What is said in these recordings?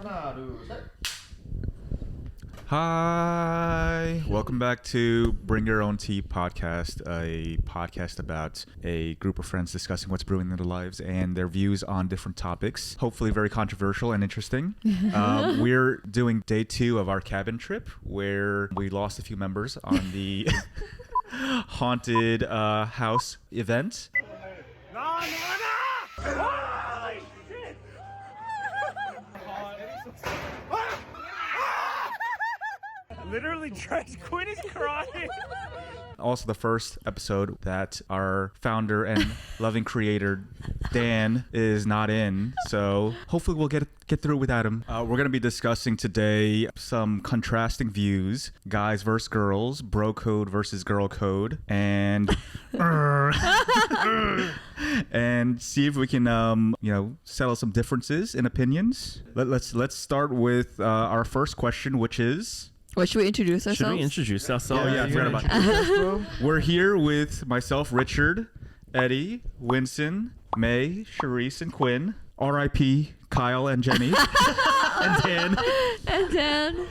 하나, 둘, 셋. Hi, welcome back to Bring Your Own Tea podcast, a podcast about a group of friends discussing what's brewing in their lives and their views on different topics, hopefully very controversial and interesting. We're doing day 2 of our cabin trip where we lost a few members on the haunted house event. Literally, Quinn is crying. Also, the first episode that our founder and loving creator Dan is not in, so hopefully we'll get through it without him. We're going to be discussing today some contrasting views: guys versus girls, bro code versus girl code, and and see if we can settle some differences in opinions. Let's start with our first question, which is. What, should we introduce ourselves? Should we introduce ourselves? Oh, yeah, I forgot about that. We're here with myself, Richard, Eddie, Winston, May, Charisse, and Quinn. R.I.P. Kyle and Jenny. And Dan. And Dan.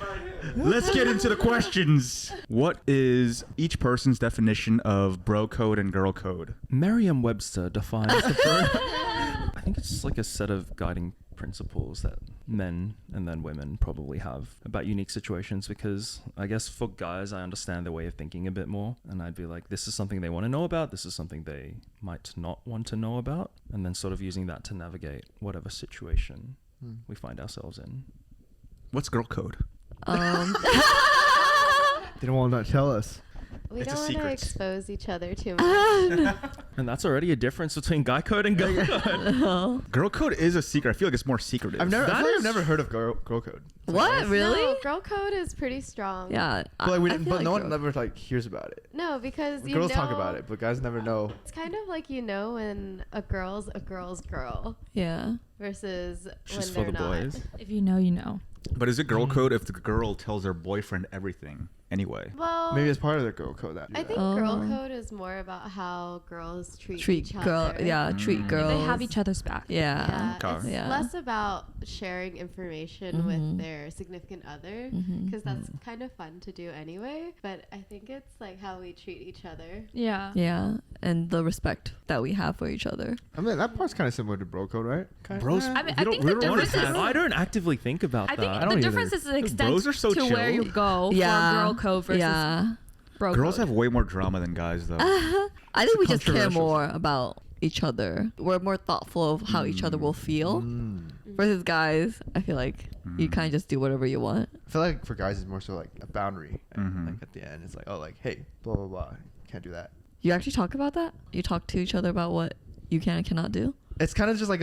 Let's get into the questions. What is each person's definition of bro code and girl code? Merriam-Webster defines the bro. I think it's like a set of guiding principles that men and then women probably have about unique situations, because I guess for guys, I understand their way of thinking a bit more, and I'd be like, this is something they want to know about, this is something they might not want to know about, and then sort of using that to navigate whatever situation we find ourselves in. What's girl code? They don't want to tell us. We It's a don't want to secret. expose each other too much. And that's already a difference between guy code and girl code. Girl code is a secret. I feel like it's more secretive. I've never heard of girl code. What? Really? No, girl code is pretty strong. Yeah. But I feel like no one girl- never like hears about it. No, because Girls talk about it, but guys never know. It's kind of like when a girl's girl Yeah. versus Just when for they're the not. boys. If you know, you know. But is it girl code if the girl tells their boyfriend everything anyway? Well, Maybe it's part of the girl code that. I think girl code is more about how girls treat each girl. other. Yeah. Treat girls. They have each other's back. Yeah. Yeah, it's Yeah. less about sharing information with their significant other, because that's kind of fun to do anyway. But I think it's like how we treat each other. Yeah. Yeah. And the respect that we have for each other. I mean, that part's kind of similar to bro code, right? Bros, I mean, we I don't- think we the don't wanna difference is. have- I don't actively think about I that. think I the don't difference either. is the extent bros are so to where chill. you go Yeah. for girl code versus bro Girls code. have way more drama than guys, though. I think we just care controversial. more about each other. We're more thoughtful of how each other will feel. Versus guys, I feel like you kind of just do whatever you want. I feel like for guys, it's more so like a boundary. Like at the end, it's like, oh, like, hey, blah blah blah, can't do that. You actually talk about that? You talk to each other about what you can and cannot do? It's kind of just like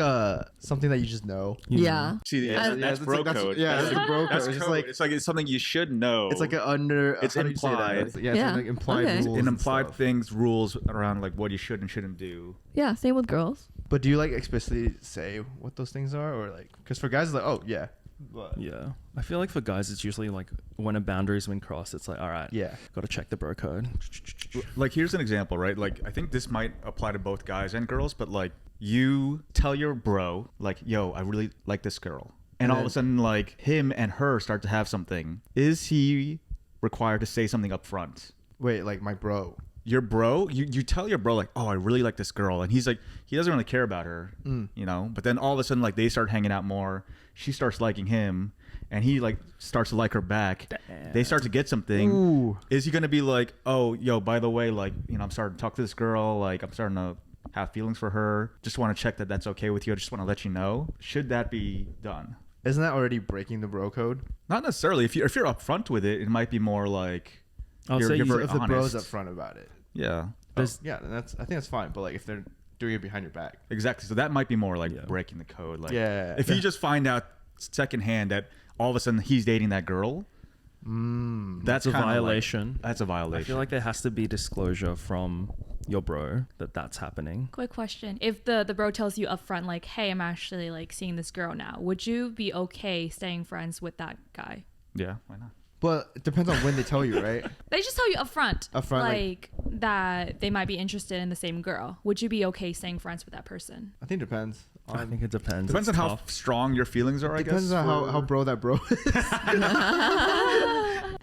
something that you just know. Yeah. See, Yeah, that's bro code. Yeah, that's bro code. That's It's just code. like it's something you should know. it's like an under. It's how do you say that? implied. It's Yeah. like implied Okay. rules. an and implied stuff. things, rules around like what you should and shouldn't do. Yeah, same with girls. But do you like explicitly say what those things are, or like, because for guys, it's like, oh yeah, but Yeah. I feel like for guys, it's usually like when a boundary's been crossed, it's like, all right, yeah, got to check the bro code. Like, here's an example, right? Like, I think this might apply to both guys and girls, but like, you tell your bro, like, yo, I really like this girl. And all of a sudden, like, him and her start to have something. Is he required to say something up front? wait, like my bro. Your bro, you tell your bro, like, oh, I really like this girl. And he's like, he doesn't really care about her, you know? But then all of a sudden, like, they start hanging out more. She starts liking him. And he, like, starts to like her back. Damn. They start to get something. Ooh. Is he going to be like, oh, yo, by the way, like, you know, I'm starting to talk to this girl. Like, I'm starting to have feelings for her. Just want to check that that's okay with you. I just want to let you know. Should that be done? Isn't that already breaking the bro code? Not necessarily. If you're upfront with it, it might be more like I'll say you're you- very If the bro's honest. upfront about it. Yeah. There's- Yeah, then I think that's fine. But like if they're doing it behind your back. Exactly. So that might be more like Yeah. breaking the code. Like, Yeah. if you just find out secondhand that all of a sudden he's dating that girl, that's It's a kinda like- violation. that's a violation. I feel like there has to be disclosure from your bro that that's happening. Quick question. If the bro tells you up front, like, hey, I'm actually like seeing this girl now, would you be okay staying friends with that guy? Yeah, why not? But it depends on when they tell you, right? They just tell you up front, Upfront, like that they might be interested in the same girl. Would you be okay staying friends with that person? I think it depends I think it depends. Depends on It's how tough. strong your feelings are, I guess. Depends on how bro that bro is.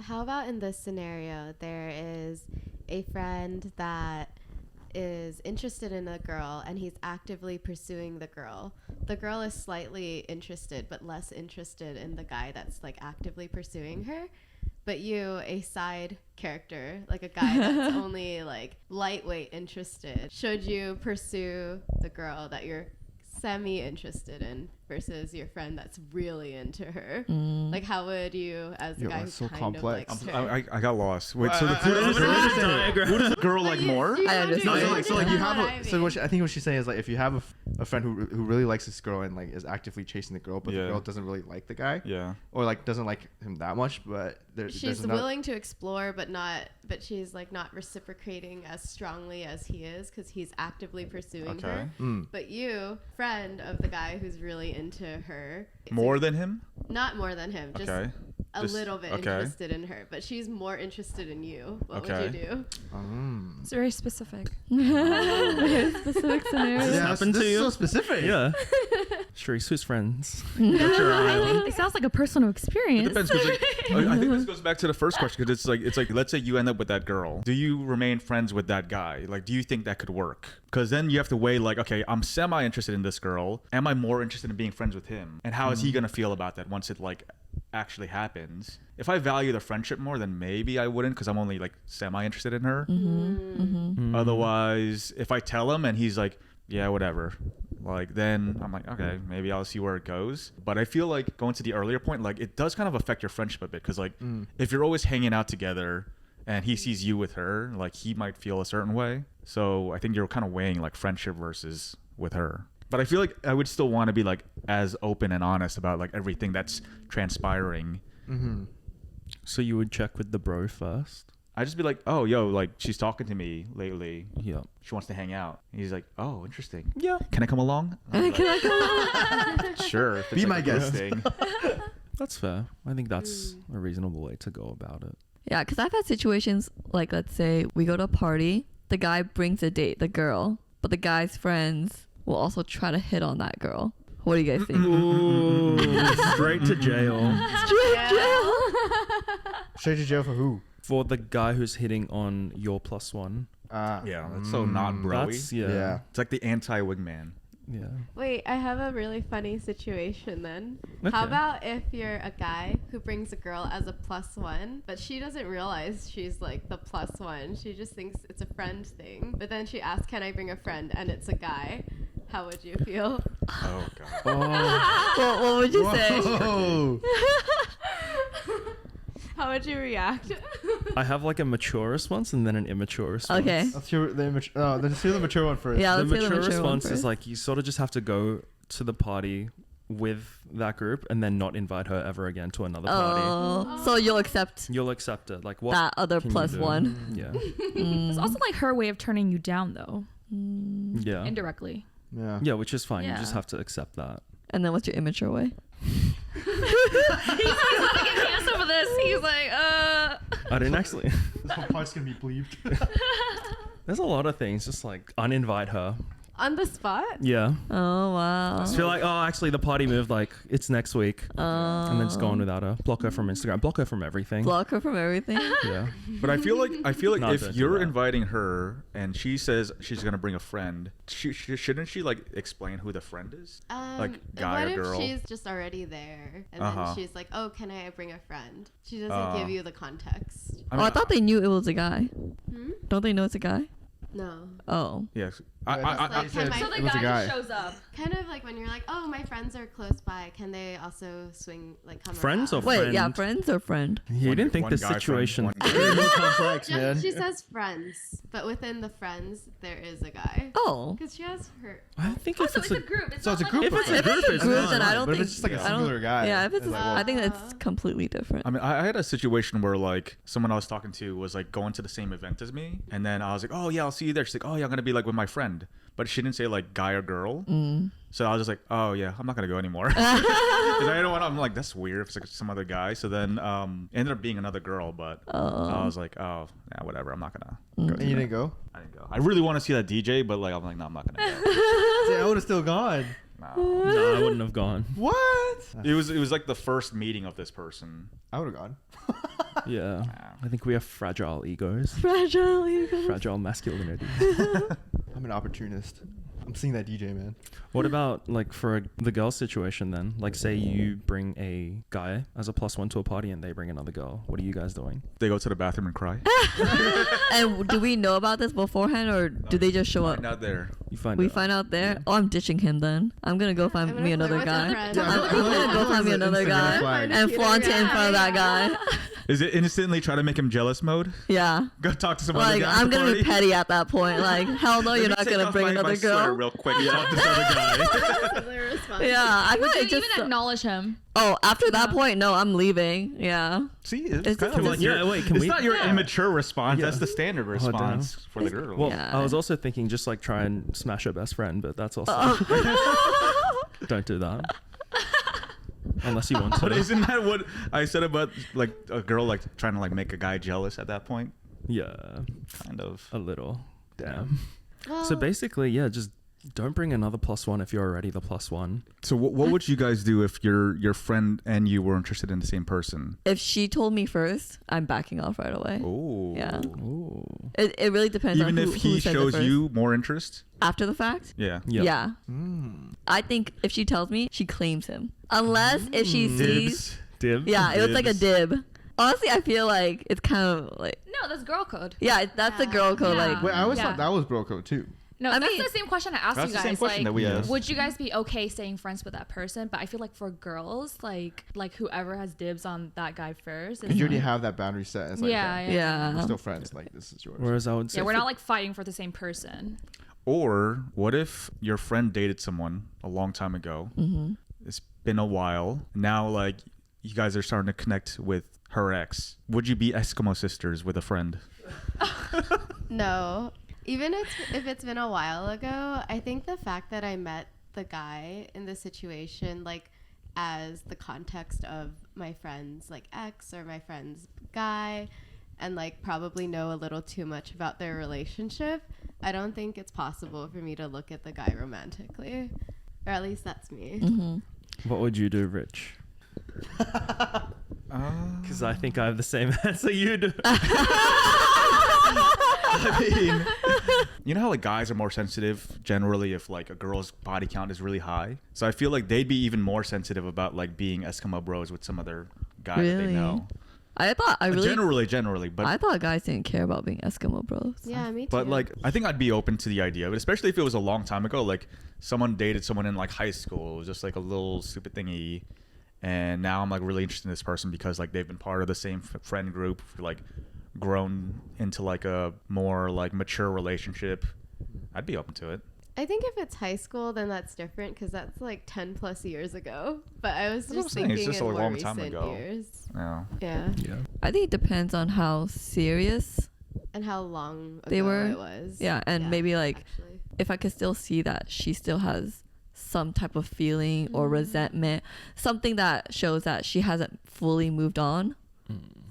How about in this scenario, there is a friend that is interested in a girl and he's actively pursuing the girl. The girl is slightly interested but less interested in the guy that's like actively pursuing her. But you, a side character, like a guy that's only like lightweight interested, should you pursue the girl that you're semi-interested in versus your friend that's really into her? Like, how would you, as the guy that's who so kind complex. of likes her? I got lost. Wait, so Who does a girl like more? I understand. So like you have I so mean. I think what she's saying is like if you have a friend who really likes this girl and like is actively chasing the girl, but Yeah. the girl doesn't really like the guy, Yeah. or like doesn't like him that much, but She's willing to explore, but she's like not reciprocating as strongly as he is because he's actively pursuing her. But you, friend of the guy who's really into her, More than him? not more than him, just Okay. a Just- little bit okay. interested in her, but she's more interested in you. What would Okay. you do? It's very specific. Specific scenario. Yeah, happened this to is you? so specific. Yeah. Sharice, who's friends? It sounds like a personal experience. It depends. 'Cause, like, I think this goes back to the first question because it's like let's say you end up with that girl. Do you remain friends with that guy? Like, do you think that could work? Because then you have to weigh like, okay, I'm semi interested in this girl. Am I more interested in being friends with him? And how is he gonna feel about that once it like actually happens? If I value the friendship more, then maybe I wouldn't because I'm only like semi interested in her. Otherwise, if I tell him and he's like, yeah, whatever, like then I'm like, okay, maybe I'll see where it goes. But I feel like going to the earlier point, like it does kind of affect your friendship a bit because like if you're always hanging out together and he sees you with her, like he might feel a certain way. So I think you're kind of weighing like friendship versus with her. But I feel like I would still want to be like as open and honest about like everything that's transpiring. So you would check with the bro first? I'd just be like, oh, yo, like she's talking to me lately. Yeah. She wants to hang out. And he's like, oh, interesting. Yeah. Can I come along? I'm like, sure. if it's, Be like, my a good guest. thing. That's fair. I think that's a reasonable way to go about it. Yeah, because I've had situations like, let's say we go to a party, the guy brings a date, the girl, but the guy's friends will also try to hit on that girl. What do you guys think? Ooh, straight to jail. Straight jail. Straight to jail for who? For the guy who's hitting on your plus one. Yeah, that's so not broy. That's, Yeah. yeah. It's like the anti-wingman. Yeah. Wait, I have a really funny situation then. Okay. How about if you're a guy who brings a girl as a plus one, but she doesn't realize she's like the plus one. She just thinks it's a friend thing. But then she asks, can I bring a friend? And it's a guy. How would you feel? Oh, God. What would you say? Whoa. How would you react? I have like a mature response and then an immature response. Okay. Let's hear the let's hear the mature one first. Yeah, The let's hear mature the mature one response is first. like you sort of just have to go to the party with that group and then not invite her ever again to another party. Oh, so you'll accept You'll accept it. Like what? that other can you plus do? one. Yeah. It's also like her way of turning you down, though, Yeah. indirectly. Yeah. Yeah, which is fine. You Yeah. just have to accept that. And then what's your immature way? He's like getting hands over this. He's like, I didn't actually. This whole part's gonna be bleeped. There's a lot of things. Just like uninvite her. On the spot? Yeah. Oh wow. Just feel like, oh, actually, the party moved. Like it's next week, and then just go on without her. Block her from Instagram. Block her from everything. Block her from everything. Yeah. But I feel like No, if don't do you're that. inviting her and she says she's gonna bring a friend, shouldn't she like explain who the friend is? Like guy what or girl? if she's just already there and Uh-huh. then she's like, oh, can I bring a friend? She doesn't give you the context. I Oh, I thought they knew it was a guy. Hmm? Don't they know it's a guy? No. Oh. Yes. Like, can so the It was a guy guy. just shows up. Kind of like when you're like, oh, my friends are close by. Can they also swing, like come Friends around? or Wait, yeah, friend? friends or friend? You didn't think the guy friend, situation. one girl. Very more complex, Just- man. she says friends, but within the friends, there is a guy. Oh. Because she has her. I think Oh, if so it's it's a a group. It's So not it's a like group If it's a friend. group, it's Group, fine. then I don't But if think. it's just like a I don't- singular guy. Yeah, if it's, like, I think it's completely different. I mean, I had a situation where like someone I was talking to was like going to the same event as me, and then I was like, oh yeah, I'll see you there. She's like, oh yeah, I'm gonna be like with my friend, but she didn't say like guy or girl. So I was just like, oh yeah, I'm not gonna go anymore. Because I don't want. I'm like, that's weird if it's like some other guy. So then it ended up being another girl, but I was like, oh yeah, whatever. I'm not gonna go. And you didn't go? I didn't go. I really want to see that DJ, but like I'm like, no, I'm not gonna go. See, I would have still gone. Nah, No, I wouldn't have gone. What? It was like the first meeting of this person. I would have gone. Yeah. I think we have fragile egos. Fragile ego. Fragile masculinity. I'm an opportunist. I'm seeing that DJ, man. What about like for the girl situation then? Like say you bring a guy as a +1 to a party and they bring another girl. What are you guys doing? They go to the bathroom and cry. And do we know about this beforehand, or do they just show up? Not there. You find We out. find out there. Oh, I'm ditching him then. I'm gonna go find I'm gonna me flirt another with guy. a friend. I'm gonna go find me another Instagram guy flag. and flaunt it in front of that guy. Is it instantly try to make him jealous mode? Yeah. Go talk to some other Like guy. at I'm the gonna be party? petty at that point. Like hell no, you're Let me not take gonna off bring my another sweater girl. real quick. Talk to this other guy. Similar response. Yeah, I Would feel you like even acknowledge him? Oh, after that Yeah. point, no, I'm leaving. Yeah. See, It's it's kind just- of like yeah, wait, can it's we- not your Yeah. immature response. Yeah. That's the standard damn. response for the girl. Well, Yeah. I was also thinking just like try and smash her best friend, but that's also don't do that. Unless you want to. But isn't that what I said about like a girl like trying to like make a guy jealous at that point? Yeah, Kind of. a little. Damn. Well, So basically, yeah, just don't bring another +1 if you're already the +1. So what would you guys do if your friend and you were interested in the same person? If she told me first, I'm backing off right away. Oh. Yeah. Ooh. It really depends Even on who, if he who says it shows first. you more interest? After the fact. Yeah. Yep. Yeah. I think if she tells me, she claims him. Unless if she sees. Dibs. Dib. Yeah, it was like a Dibs. dib. Honestly, I feel like it's kind of like. No, that's girl code. Yeah, that's the girl code. Yeah. Like, Wait, I always Yeah. thought that was bro code too. No, I that's mean- the same question I asked That's you the guys. same question like, that we asked. would you guys be okay staying friends with that person? But I feel like for girls, like whoever has dibs on that guy first. Because you already like, have that boundary set. It's like, yeah, okay, yeah. we're yeah. still friends. Like, this is yours. Whereas I would say Yeah, we're not like fighting for the same person. Or what if your friend dated someone a long time ago? Mm-hmm. It's been a while. Now, like, you guys are starting to connect with her ex. Would you be Eskimo sisters with a friend? No. Even if it's been a while ago, I think the fact that I met the guy in the situation, like, as the context of my friend's, like, ex or my friend's guy, and, like, probably know a little too much about their relationship, I don't think it's possible for me to look at the guy romantically. Or at least that's me. Mm-hmm. what would you do, Rich? Because I think I have the same answer you do. I mean, you know how like guys are more sensitive generally if like a girl's body count is really high. So I feel like they'd be even more sensitive about like being Eskimo Bros with some other guy that they Really? know. I thought I really. Generally, but I thought guys didn't care about being Eskimo Bros. Yeah, me too. but like I think I'd be open to the idea of it, especially if it was a long time ago. Like someone dated someone in like high school. It was just like a little stupid thingy, and now I'm like really interested in this person because like they've been part of the same friend group for like grown into like a more like mature relationship. I'd be open to it. I think if it's high school, then that's different because that's like 10 plus years ago. But I was That's what I'm just saying, it's thinking just in a more long time recent ago. years. Yeah. Yeah. Yeah. I think it depends on how serious And how long ago they were. it was. Yeah, and maybe like actually. if I could still see that she still has some type of feeling or resentment, something that shows that she hasn't fully moved on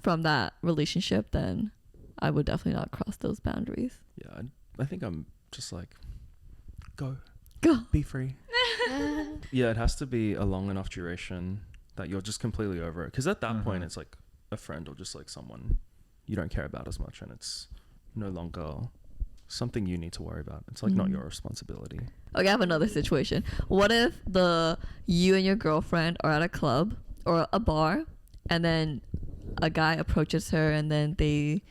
from that relationship, then I would definitely not cross those boundaries. Yeah, I think I'm just like, go, Go. be free. Yeah, it has to be a long enough duration that you're just completely over it. Because at that point, it's like a friend or just like someone you don't care about as much, and it's no longer something you need to worry about. It's like not your responsibility. Okay, I have another situation. What if you and your girlfriend are at a club or a bar, and then a guy approaches her, and then they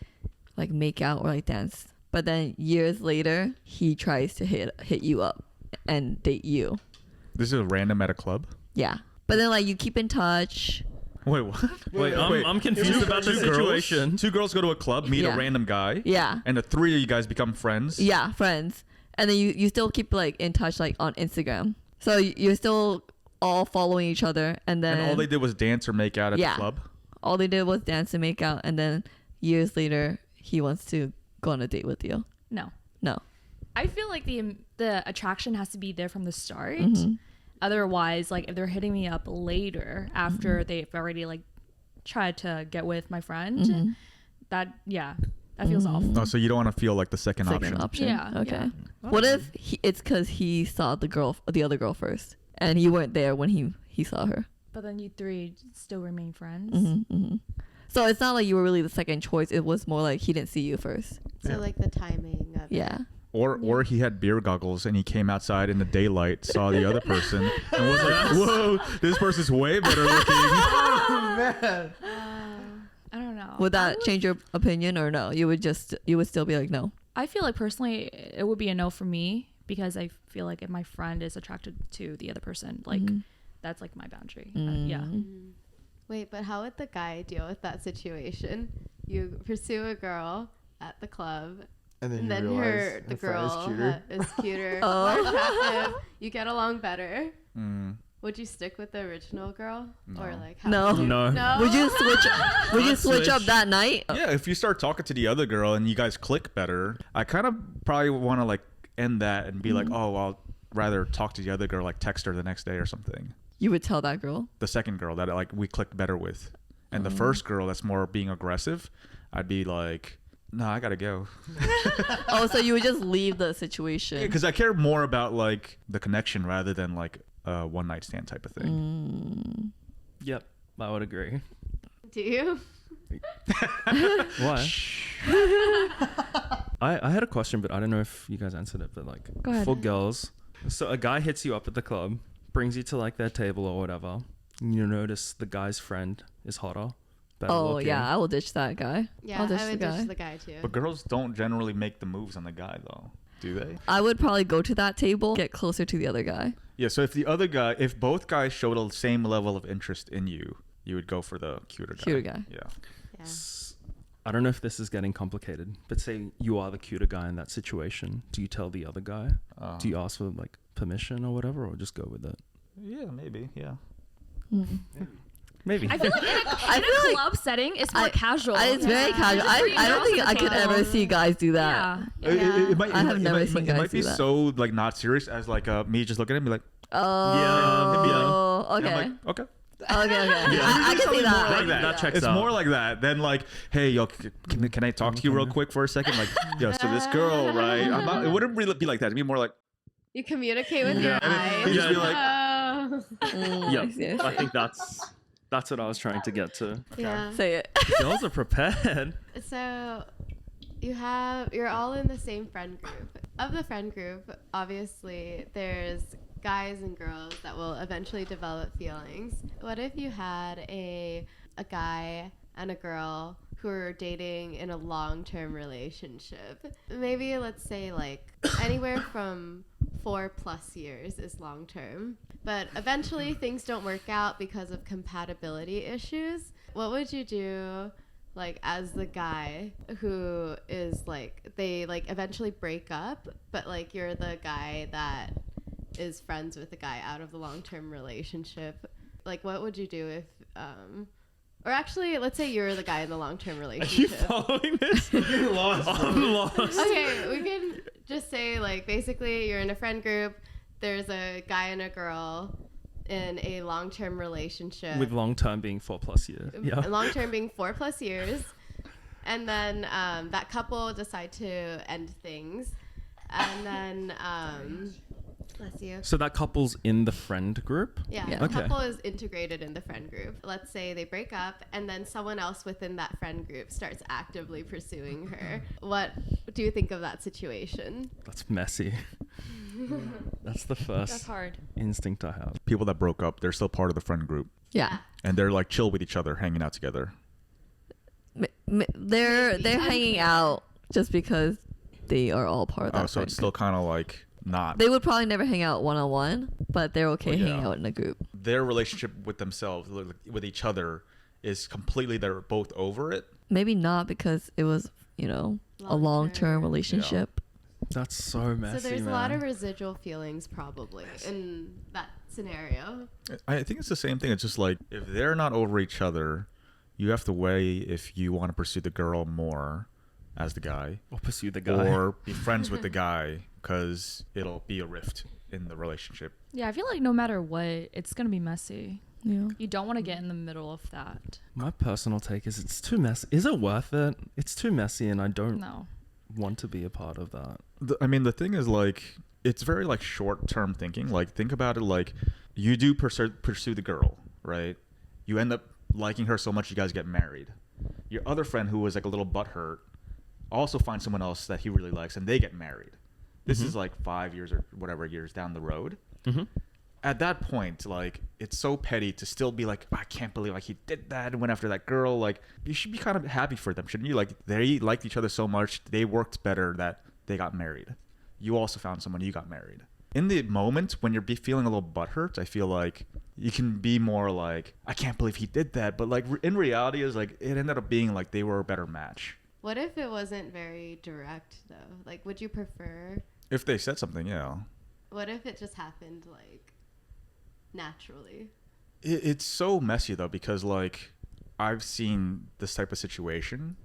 like make out or like dance, but then years later he tries to hit you up and date you? This is a random at a club. Yeah, but then like you keep in touch. Wait, what? Wait, I'm confused about the situation. Two girls go to a club, meet Yeah. a random guy. Yeah. And the three of you guys become friends. Yeah, friends. And then you still keep like in touch like on Instagram. So you're still all following each other, and then And all they did was dance or make out at Yeah. the club. all they did was dance and make out, and then years later he wants to go on a date with you. No. No. I feel like the attraction has to be there from the start. Mm-hmm. Otherwise, like if they're hitting me up later after Mm-hmm. they've already like tried to get with my friend, that feels off. Oh, so you don't want to feel like the second option. Second option. Yeah, Okay. yeah. What if it's because he saw the other girl first, and you weren't there when he saw her. But then you three still remain friends. So it's not like you were really the second choice. It was more like he didn't see you first. So like the timing of Yeah. it. Or he had beer goggles and he came outside in the daylight, saw the other person, and was like, "Whoa, this person's way better looking." Oh man. I don't know. Would that change your opinion or no? You would still be like no. I feel like personally it would be a no for me because I feel like if my friend is attracted to the other person, like that's like my boundary. Yeah. Wait, but how would the guy deal with that situation? You pursue a girl at the club, And then you realize the her friend girl is cuter. is cuter, more attractive. You get along better. Would you stick with the original girl, or like how No. would you- No. no? Would you switch? Would you switch up switch. that night? Yeah, if you start talking to the other girl and you guys click better, I kind of probably want to like end that and be like, oh, I'll rather talk to the other girl, like text her the next day or something. You would tell that girl. The second girl that like we clicked better with, and the first girl that's more being aggressive, I'd be like, no, I gotta go. Oh, so you would just leave the situation. Because I care more about like the connection rather than like a one night stand type of thing. Yep, I would agree. Do you? Why? I had a question, but I don't know if you guys answered it. But like, Go ahead. for girls, so a guy hits you up at the club, brings you to like their table or whatever. And you notice the guy's friend is hotter. Better Oh looking. yeah, I will ditch that guy. Yeah, I'll ditch I would the guy. ditch the guy too. But girls don't generally make the moves on the guy though, do they? I would probably go to that table, get closer to the other guy. Yeah, so if both guys showed the same level of interest in you, you would go for the cuter guy. Cuter guy. Yeah. Yeah. I don't know if this is getting complicated, but say you are the cuter guy in that situation. Do you tell the other guy? Do you ask for like permission or whatever, or just go with it? Yeah, maybe. Yeah. Maybe. I feel like in a club setting, it's more casual. It's very casual. Just bring I don't girls think to the I could table. ever see guys do that. Yeah. I have never seen It guys might be do that. so like not serious as like me just looking at him and be like, Oh, and okay. I'm like, okay. Okay. I can see that. Like that. That checks It's out. more like that than like, hey, yo, can I talk to you real quick for a second? Like, yo, so this girl, right? It wouldn't really be like that. It'd be more like, You communicate with your and then eyes. you just be like, Yep. I think that's what I was trying to get to. Yeah. Say it. Girls are prepared. So you're all in the same friend group. Of the friend group, obviously there's guys and girls that will eventually develop feelings. What if you had a guy and a girl who are dating in a long-term relationship? Maybe let's say like anywhere from 4+ years is long-term. But eventually things don't work out because of compatibility issues. What would you do like as the guy who is like they like eventually break up, but like you're the guy that is friends with the guy out of the long-term relationship? Like what would you do if or actually let's say you're the guy in the long-term relationship. Following this? I'm lost. Okay, we can just say like basically you're in a friend group, there's a guy and a girl in a long-term relationship. With long term being 4+ years. Yeah. Long-term being 4+ years. And then that couple decide to end things. And then bless you. So that couple's in the friend group? Yeah, Yeah. the Okay. couple is integrated in the friend group. Let's say they break up and then someone else within that friend group starts actively pursuing her. What do you think of that situation? That's messy. That's the first That's hard. instinct I have. people that broke up, they're still part of the friend group. Yeah. And they're like chill with each other, hanging out together. They're hanging out just because they are all part of that. Oh, so friend it's still group. kind of like not. They would probably never hang out one-on-one, but they're okay Well, yeah. hanging out in a group. Their relationship with themselves, with each other, is completely, they're both over it. Maybe not because it was, a long-term Long-term. relationship. That's so messy. So there's man. a lot of residual feelings probably in that scenario. I think it's the same thing. It's just like, if they're not over each other, you have to weigh if you want to pursue the girl more as the guy, Or pursue the guy. or be friends with the guy, because it'll be a rift in the relationship. Yeah, I feel like no matter what, it's gonna be messy. Yeah. You don't want to get in the middle of that. My personal take is it's too messy. Is it worth it? It's too messy, and I don't No. want to be a part of that. I mean, the thing is, like, it's very like short-term thinking. Like think about it like you do pursue the girl, right? You end up liking her so much you guys get married. Your other friend who was like a little butthurt also finds someone else that he really likes and they get married. This is like 5 years or whatever years down the road. At that point, like, it's so petty to still be like, I can't believe like he did that and went after that girl. Like, you should be kind of happy for them, shouldn't you? Like, they liked each other so much, they worked better that they got married. You also found someone, you got married. In the moment when you're feeling a little butthurt, I feel like you can be more like, I can't believe he did that. But like in reality, is like it ended up being like they were a better match. What if it wasn't very direct though? Like, would you prefer? If they said something, yeah. What if it just happened like naturally? It's so messy though, because like I've seen this type of situation.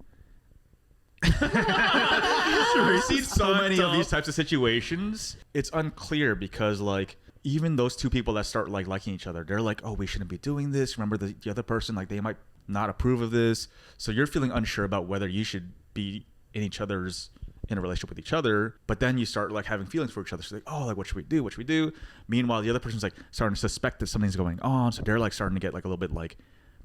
I've seen so many of these types of situations. It's unclear because like even those two people that start like liking each other, they're like, oh, we shouldn't be doing this. Remember the other person, like they might not approve of this. So you're feeling unsure about whether you should be in a relationship with each other, but then you start like having feelings for each other. So like, oh, like what should we do? What should we do? Meanwhile, the other person's like starting to suspect that something's going on. So they're like starting to get like a little bit like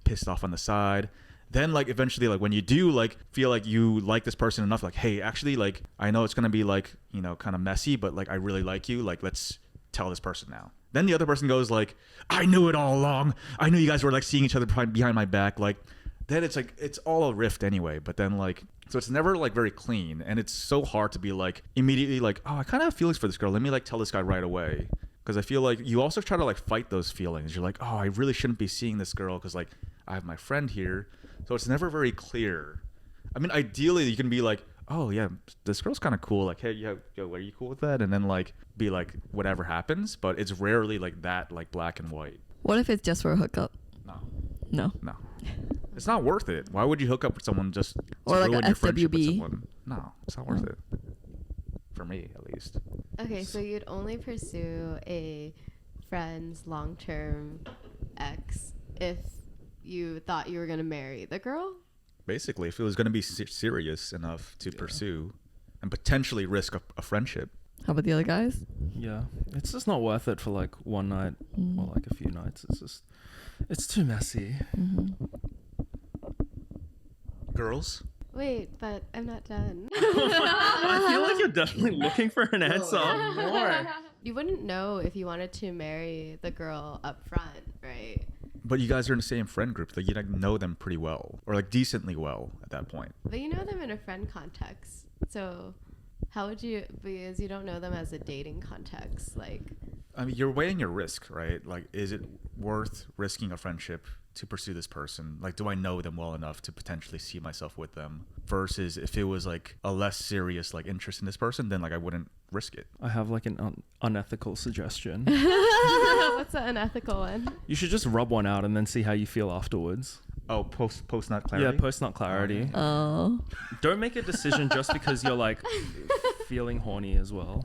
pissed off on the side. Then like eventually like when you do like feel like you like this person enough, like, hey, actually like I know it's gonna be like, you know, kind of messy, but like I really like you, like let's tell this person now. Then the other person goes like, I knew it all along. I knew you guys were like seeing each other behind my back. Like then it's like it's all a rift anyway. But then like so it's never like very clean, and it's so hard to be like immediately like, oh, I kind of have feelings for this girl. Let me like tell this guy right away. Because I feel like you also try to like fight those feelings. You're like, oh, I really shouldn't be seeing this girl because like I have my friend here. So it's never very clear. I mean, ideally you can be like, oh yeah, this girl's kind of cool. Like, hey, yo, are you cool with that? And then like be like whatever happens. But it's rarely like that, like black and white. What if it's just for a hookup? No. It's not worth it. Why would you hook up with someone just to or like ruin a your friendship with FWB? someone? No, it's not worth it. For me, at least. Okay, so you'd only pursue a friend's long-term ex if you thought you were going to marry the girl? Basically, if it was going to be serious enough to pursue and potentially risk a friendship. How about the other guys? Yeah, it's just not worth it for like one night or like a few nights. It's too messy. Girls? Wait, but I'm not done. I feel like you're definitely looking for an answer. More. You wouldn't know if you wanted to marry the girl up front, right? But you guys are in the same friend group. Like you like know them pretty well, or like decently well at that point. But you know them in a friend context. So how would you, because you don't know them as a dating context, like... I mean, you're weighing your risk, right? Like, is it worth risking a friendship to pursue this person? Like, do I know them well enough to potentially see myself with them? Versus if it was like a less serious like interest in this person, then like I wouldn't risk it. I have like an unethical suggestion. What's the unethical one? You should just rub one out and then see how you feel afterwards. Oh, post nut clarity? Yeah, post nut clarity. Oh. Don't make a decision just because you're like feeling horny as well.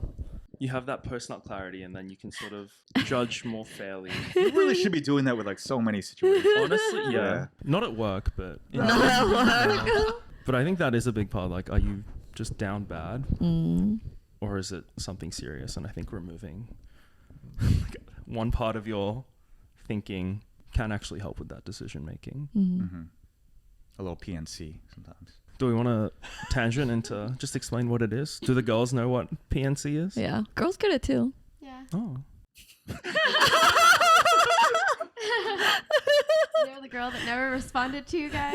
You have that post nut clarity and then you can sort of judge more fairly. You really should be doing that with like so many situations. Honestly, yeah. Not at work, but... Not at work. But I think that is a big part. Like, are you just down bad? Or is it something serious? And I think removing one part of your thinking can actually help with that decision making. A little PNC sometimes. Do we want to tangent into just explain what it is? Do the girls know what PNC is? Yeah. Girls get it too. Yeah. Oh. You know the girl that never responded to you guys?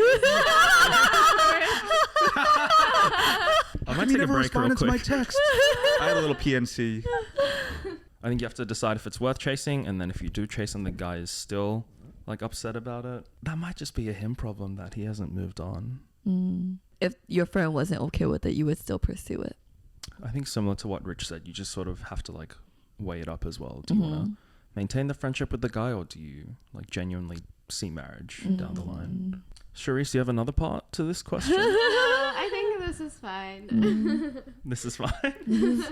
I might take a break real quick. to my text. I had a little PNC. I think you have to decide if it's worth chasing, and then if you do chase and the guy is still like upset about it, that might just be a him problem that he hasn't moved on. If your friend wasn't okay with it, you would still pursue it. I think similar to what Rich said, you just sort of have to like weigh it up as well. Do you want to maintain the friendship with the guy, or do you like genuinely see marriage down the line? Charisse, do you have another part to this question? I think this is fine. This is fine.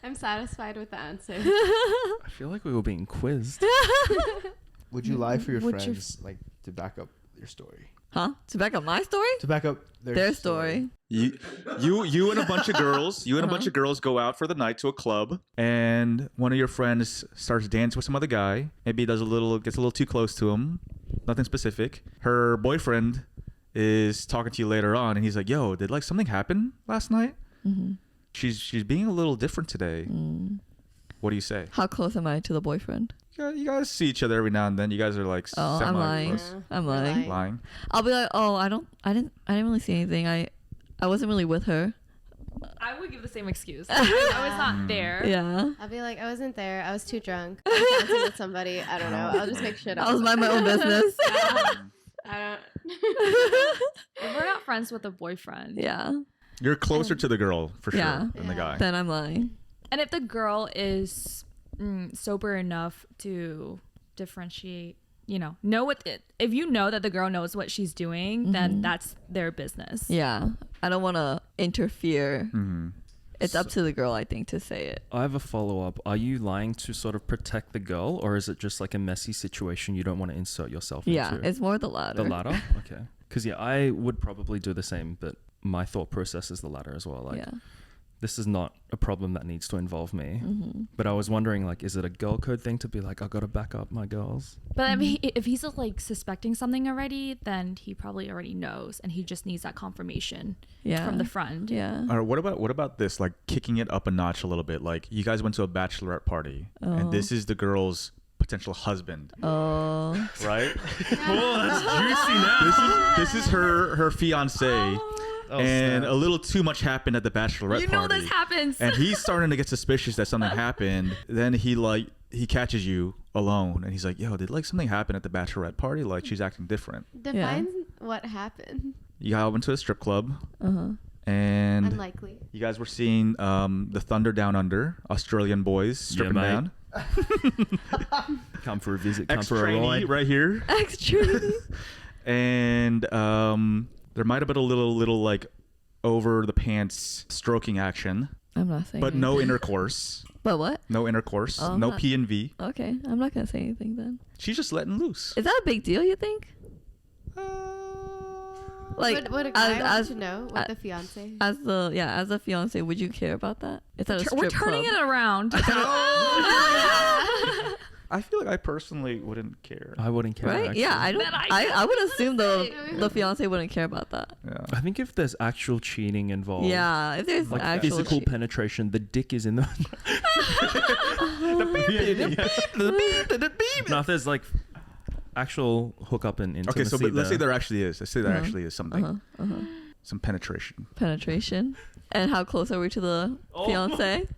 I'm satisfied with the answer. I feel like we were being quizzed. Would you lie for your Would you- friends, like to back up your story. Huh? To back up my story? To back up Their story. You and a bunch of girls, a bunch of girls go out for the night to a club, and one of your friends starts dancing with some other guy. Maybe gets a little too close to him. Nothing specific. Her boyfriend is talking to you later on, and he's like, "Yo, did like something happen last night? Mm-hmm. She's being a little different today." What do you say? How close am I to the boyfriend? You guys see each other every now and then. You guys are like I'm lying. close. I'm lying. Lying. I'll be like, oh, I didn't really see anything. I wasn't really with her. I would give the same excuse. I was not there. Yeah. I'll be like, I wasn't there. I was too drunk. I was dancing with somebody. I don't know. I'll just make shit up. I was minding my own business. I If we're not friends with a boyfriend. Yeah. You're closer to the girl for sure Yeah. than the guy. Then I'm lying. And if the girl is sober enough to differentiate, know what if you know that the girl knows what she's doing, then that's their business. Yeah. I don't want to interfere. Mm-hmm. It's up to the girl, I think, to say it. I have a follow-up. Are you lying to sort of protect the girl, or is it just like a messy situation you don't want to insert yourself Yeah, into? it's more the latter. The latter? Okay. Because, yeah, I would probably do the same, but my thought process is the latter as well. Like, Yeah. this is not a problem that needs to involve me. Mm-hmm. But I was wondering, like, is it a girl code thing to be like, I got to back up my girls? But I mean, if he's like suspecting something already, then he probably already knows, and he just needs that confirmation from the friend. Yeah. All right, what about this? Like kicking it up a notch a little bit. Like you guys went to a bachelorette party, and this is the girl's potential husband. Oh. Right? Oh, that's juicy now. This is her fiance. And a little too much happened at the bachelorette party. This happens. And he's starting to get suspicious that something happened. Then he catches you alone, and he's like, "Yo, did like something happen at the bachelorette party? Like she's acting different." Define what happened. You all went to a strip club, Uh-huh. and Unlikely. you guys were seeing the Thunder Down Under, Australian boys stripping mate. down. Come for a visit, come for a Ex-trainee ride. right here. Extreme. And there might have been a little like over the pants stroking action, I'm not saying but no anything. intercourse. But what? No intercourse. Oh, No not- P and V. Okay. I'm not going to say anything then. She's just letting loose. Is that a big deal, you think? Like, Would a guy want as to know with the fiance? as a fiance, would you care about that? It's at a strip We're turning club. it around. I feel like I personally wouldn't care. I wouldn't care. Right? Actually. Yeah, I don't. I would assume the fiance wouldn't care about that. Yeah. I think if there's actual cheating involved, Yeah, if there's like actual physical cheat- penetration, the dick is in the. Now, if there's like actual hookup and intimacy. Okay, so but let's say there actually is. Let's say there Uh-huh. actually is something. Uh-huh. Some penetration. penetration. And how close are we to the fiance?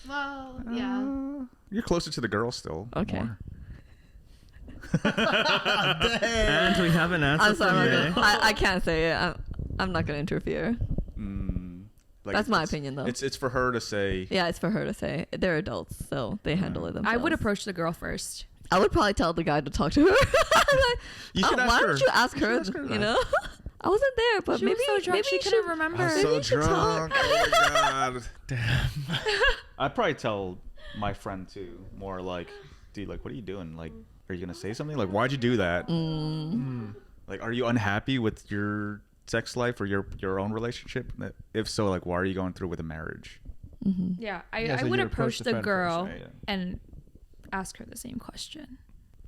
Well, yeah. You're closer to the girl still. Okay. more. And we have an answer I'm sorry, from I'm you. not gonna- I can't say it. I'm not gonna interfere. Like, That's my it's- opinion, though. It's for her to say. Yeah, it's for her to say. They're adults, so they handle it themselves. I would approach the girl first. I would probably tell the guy to talk to her. Like, You should ask why her. don't you ask her? ask her You that. know, I wasn't there, but She maybe was so drunk maybe she you couldn't should- remember. maybe you should talk. Oh my god. I'd probably tell my friend too. More like, dude, like, what are you doing? Like, are you gonna say something? Like, why'd you do that? Like, are you unhappy with your sex life or your own relationship? If so, like, why are you going through with a marriage? Yeah, Yeah, I so would you approach approach the the friend girl first, right? and ask her the same question.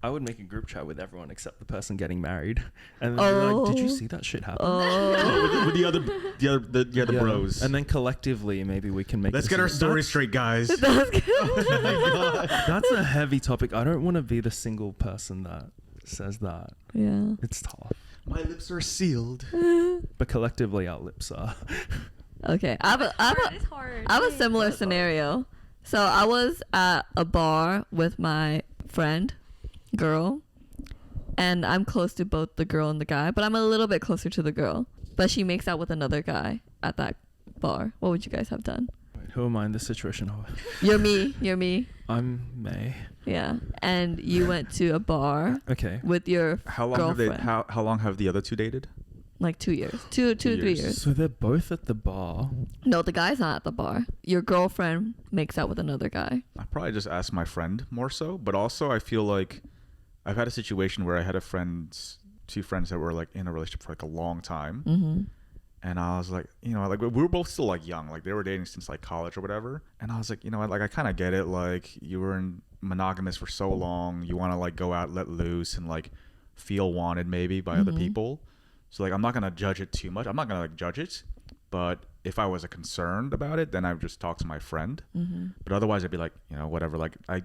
I would make a group chat with everyone except the person getting married, and then be like, "Did you see that shit happen?" with the other Yeah. bros. And then collectively, maybe we can make. Let's this get our a- story That's- straight, guys. That's a heavy topic. I don't want to be the single person that says that. Yeah. It's tough. My lips are sealed. But collectively, our lips are. Okay. I have a similar scenario. So I was at a bar with my friend, girl, and I'm close to both the girl and the guy, but I'm a little bit closer to the girl. But she makes out with another guy at that bar. What would you guys have done? Wait, who am I in this situation? Oh, You're me. You're me. I'm May. Yeah. And you went to a bar Okay. with your How long have they? girlfriend. How long have the other two dated? Like 2 years. Two to 3 years. years. So they're both at the bar. No, the guy's not at the bar. Your girlfriend makes out with another guy. I probably just asked my friend more so, but also I feel like I've had a situation where I had a friend's two friends that were like in a relationship for like a long time. Mm-hmm. And I was like, you know, like we were both still like young, like they were dating since like college or whatever. And I was like, you know what, like I kind of get it. Like you were in monogamous for so long, you want to like go out, let loose, and like feel wanted maybe by other people. So like I'm not gonna judge it too much. I'm not gonna like judge it, but if I was concerned about it, then I would just talk to my friend. But otherwise, I'd be like, you know, whatever. Like I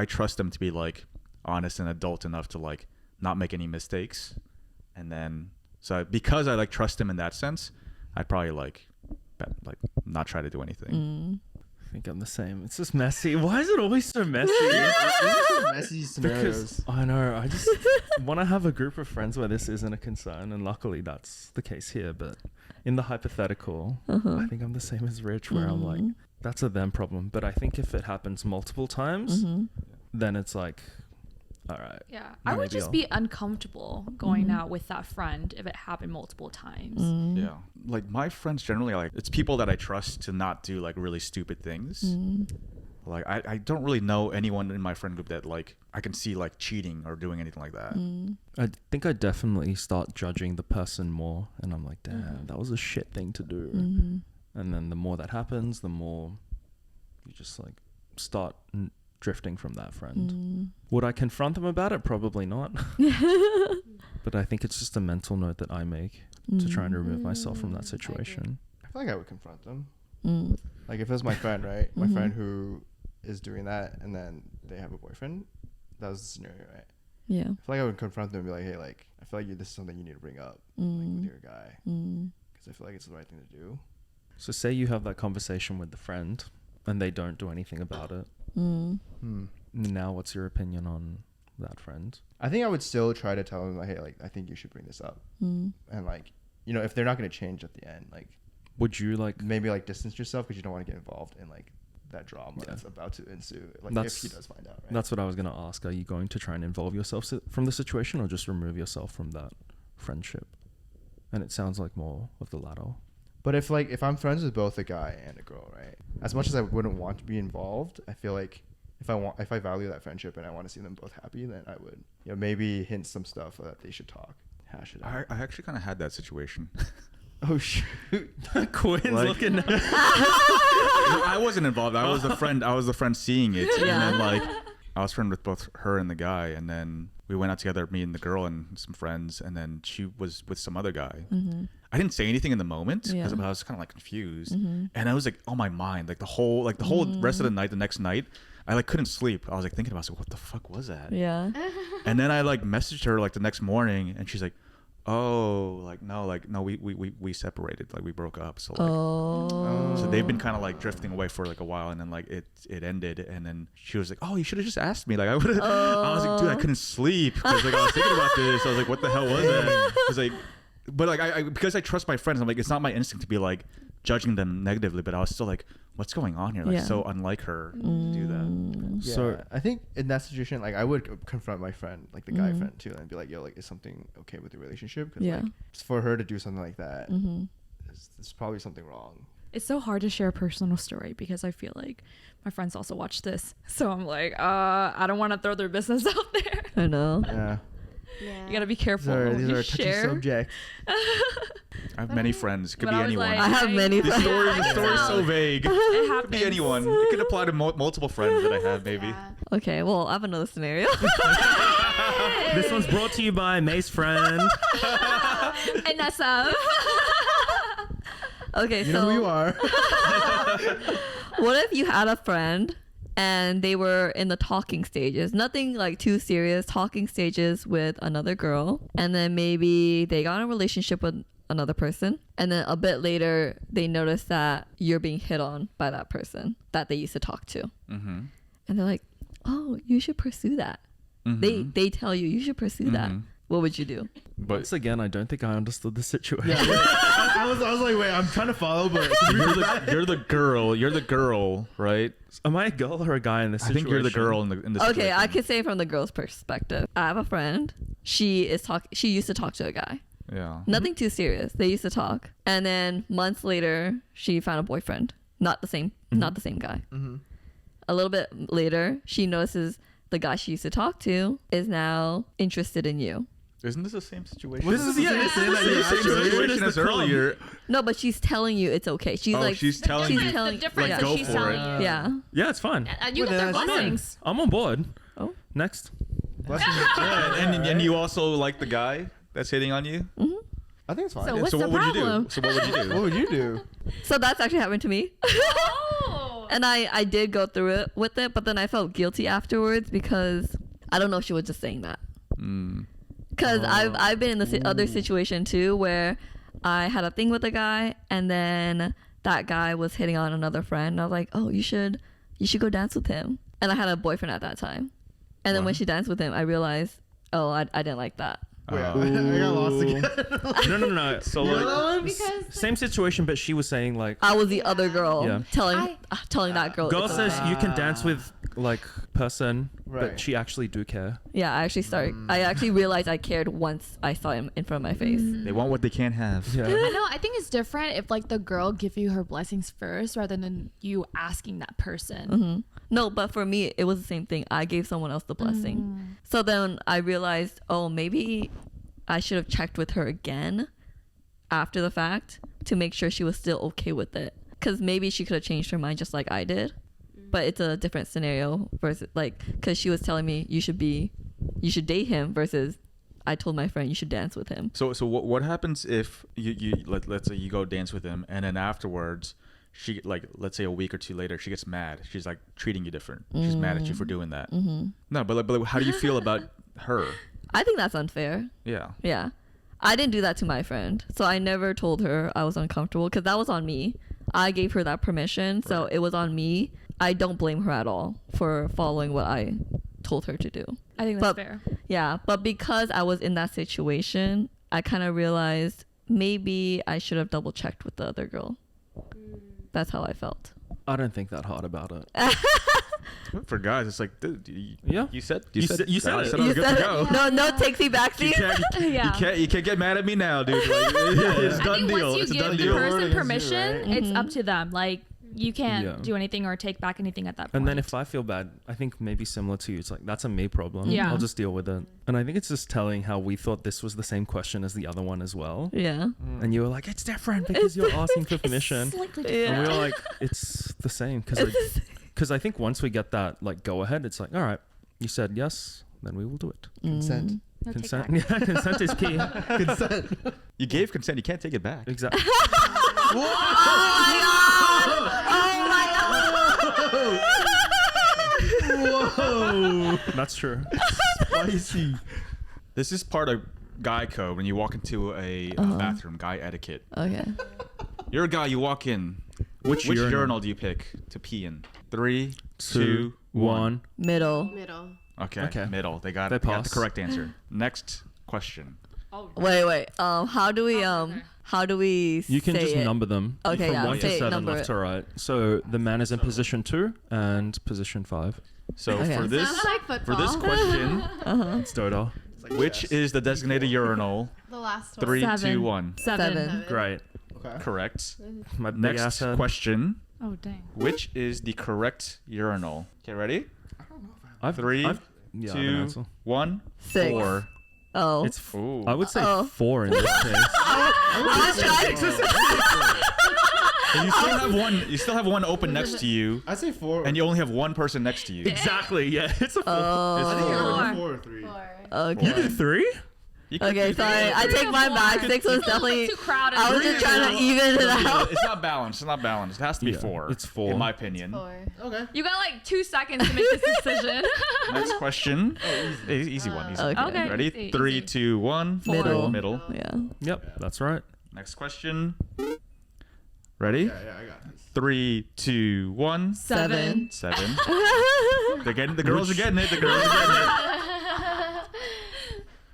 trust them to be like honest and adult enough to like not make any mistakes. And then so because I like trust them in that sense, I'd probably like not try to do anything. I think I'm the same. It's just messy. Why is it always so messy? Messy scenarios. Because I know, I just want to have a group of friends where this isn't a concern, and luckily that's the case here. But in the hypothetical, I think I'm the same as Rich, where I'm like, that's a them problem. But I think if it happens multiple times, then it's like, all right. Yeah, I would just be uncomfortable going out with that friend if it happened multiple times. Yeah, like my friends generally, like it's people that I trust to not do like really stupid things. Like I don't really know anyone in my friend group that like I can see like cheating or doing anything like that. I think I definitely start judging the person more, and I'm like, damn, that was a shit thing to do. And then the more that happens, the more you just like start drifting from that friend. Would I confront them about it? Probably not. But I think it's just a mental note that I make to try and remove myself from that situation. I feel like I would confront them. Like if it was my friend, right? My friend who is doing that, and then they have a boyfriend. That was the scenario, right? Yeah. I feel like I would confront them and be like, hey, like I feel like this is something you need to bring up like, with your guy, because I feel like it's the right thing to do. So say you have that conversation with the friend and they don't do anything about it. Now what's your opinion on that friend? I think I would still try to tell them like, hey, like I think you should bring this up, and like, you know, if they're not going to change at the end, like would you like maybe like distance yourself because you don't want to get involved in like that drama that's about to ensue, like if he does find out, right? That's what I was going to ask. Are you going to try and involve yourself from the situation, or just remove yourself from that friendship? And it sounds like more of the latter. But if I'm friends with both a guy and a girl, right, as much as I wouldn't want to be involved, I feel like if I value that friendship and I want to see them both happy, then I would, you know, maybe hint some stuff that they should talk, hash it out. I actually kind of had that situation. Oh shoot! Quinn's Like- looking. I wasn't involved. I was the friend. I was the friend seeing it, and then like I was friend with both her and the guy, and then we went out together, me and the girl and some friends, and then she was with some other guy. I didn't say anything in the moment because I was kind of like confused, and I was like on my mind like the whole rest of the night. The next night, I like couldn't sleep. I was like thinking about, what the fuck was that? Yeah. And then I like messaged her like the next morning, and she's like, oh, like no, we separated, like we broke up. So like, so they've been kind of like drifting away for like a while, and then like it ended, and then she was like, oh, you should have just asked me. Like I would have. I was like, dude, I couldn't sleep because like I was thinking about this. I was like, what the hell was that? I was like, but like I because I trust my friends, I'm like, it's not my instinct to be like judging them negatively, but I was still like, what's going on here? Like so unlike her to do that. Yeah, So I think in that situation, like I would confront my friend, like the guy friend too, and be like, yo, like is something okay with the relationship? Because like for her to do something like that, there's probably something wrong. It's so hard to share a personal story because I feel like my friends also watch this. So I'm like, I don't want to throw their business out there. I know. Yeah, Yeah. You gotta be careful when these you are touchy share. subjects. I have many friends. It could But be I was anyone. like, I have many The friends. story is so vague. It Could happens. be anyone. It could apply to multiple friends that I have, maybe. Yeah. Okay, well, I have another scenario. this one's brought to you by May's friend. And that's up. Okay, You so know who you are. what if you had a friend and they were in the talking stages, nothing like too serious, talking stages with another girl, and then maybe they got in a relationship with another person, and then a bit later they notice that you're being hit on by that person that they used to talk to, and they're like, oh, you should pursue that. They tell you should pursue that. What would you do? But Once again, I don't think I understood the situation. Yeah, I was like, wait, I'm trying to follow, but you're the girl, right? Am I a girl or a guy in this I situation? think you're the girl in the Okay, situation. I could say from the girl's perspective. I have a friend. She used to talk to a guy. Yeah. Nothing too serious. They used to talk, and then months later, she found a boyfriend. Not the same guy. A little bit later, she notices the guy she used to talk to is now interested in you. Isn't this the same situation? This is the same situation as earlier. No, but she's telling you it's okay. She's like, she's telling Difference- you. the difference like, is go she's for telling it. you. yeah. Yeah, it's fine. And you get their Well, that's fine. blessings. I'm on board. Oh. Next. And you also like the guy that's hitting on you. I think it's fine. So Yeah, what's So the what would you problem? do? So what would you do? what would you do? So that's actually happened to me. Oh. And I did go through it with it, but then I felt guilty afterwards because I don't know if she was just saying that. Because I've been in the other situation too where I had a thing with a guy and then that guy was hitting on another friend. And I was like, oh, you should go dance with him. And I had a boyfriend at that time. And then when she danced with him, I realized, oh, I didn't like that. Wait, I got lost again. No. So like, Because same situation, but she was saying like, I was the other girl Yeah. telling that girl. girl it's says okay. you can dance with like person, Right. but she actually do care. Yeah, I actually realized I cared once I saw him in front of my face. They want what they can't have. Yeah. I know. I think it's different if like the girl give you her blessings first rather than you asking that person. No, but for me, it was the same thing. I gave someone else the blessing. So then I realized, oh, maybe I should have checked with her again after the fact to make sure she was still okay with it. Because maybe she could have changed her mind just like I did. But it's a different scenario versus like, because she was telling me you should date him versus I told my friend you should dance with him. So what happens if let's say you go dance with him and then afterwards she like let's say a week or two later she gets mad. She's like treating you different. She's mad at you for doing that. No, but how do you feel about her? I think that's unfair. Yeah. Yeah. I didn't do that to my friend. So I never told her I was uncomfortable because that was on me. I gave her that permission. So it was on me. I don't blame her at all for following what I told her to do. I think that's But- fair. Yeah. But because I was in that situation, I kind of realized maybe I should have double checked with the other girl. That's how I felt. I don't think that hard about it. For guys, it's like, dude, Yeah. you said You said it. I was You good said to go. it. No takesy backsy. Yeah. You can't get mad at me now, dude. Like, it's I done think deal. once It's you a done give the deal. Word person against you, permission, right? it's up to them. Like you can't Yeah. do anything or take back anything at that point. And then if I feel bad, I think maybe similar to you, it's like, that's a me problem. Yeah. I'll just deal with it. And I think it's just telling how we thought this was the same question as the other one as well. Yeah. And you were like, it's different because you're asking for permission. slightly And we Yeah. were like, it's the same. Because I think once we get that like go ahead, it's like, all right, you said yes, then we will do it. Consent. No, take Consent, back. yeah, consent is key. Consent. You gave consent. You can't take it back. Exactly. Whoa. That's true. Spicy. This is part of guy code when you walk into a bathroom. Guy etiquette. Okay. You're a guy. You walk in. Which urinal? urinal do you pick to pee in? 3, 2, 2, 1. Middle. middle. Okay. Okay. Middle. They got They the pass. correct answer. Next question. Wait. How do we You can say just it? number them Okay, from yeah, 1 say to it, 7, number left it. to right. So the man is in position 2 and position 5. So Okay. for this Sounds like for this football. question, It's Dodo. which is the designated urinal? The last one. 3, 2, Seven. 1. Seven. Great. Okay. Correct. My big ass Next head. question. Oh dang. Which is the correct urinal? Okay, ready? I've, 3, yeah, I have an 2, answer. 1. 6. 4. Oh. It's Ooh. I would say Oh. 4 in this case. I was trying. And you still have one. You still have one open next to you, I say 4. and you only have one person next to you. Exactly. Yeah. It's a 4. I think Four. I 4 or 3. Okay. You did 3? You could Okay, do sorry. three. I take mine back. 6 was definitely. Too crowded. I was Three just is trying a to little- even it out. It's not balanced. It's not balanced. It has to be Yeah, 4. it's 4. in my opinion. 4. Okay. You got like 2 seconds to make this decision. Next question. Easy one. Easy. Okay. Okay. Ready? Easy. 3, 2, 1. Middle. Middle. Yeah. Yep. That's right. Next question. Ready? Yeah, I got this. 3, 2, 1. 7. 7. They're getting. The girls are getting it. The girls are getting it.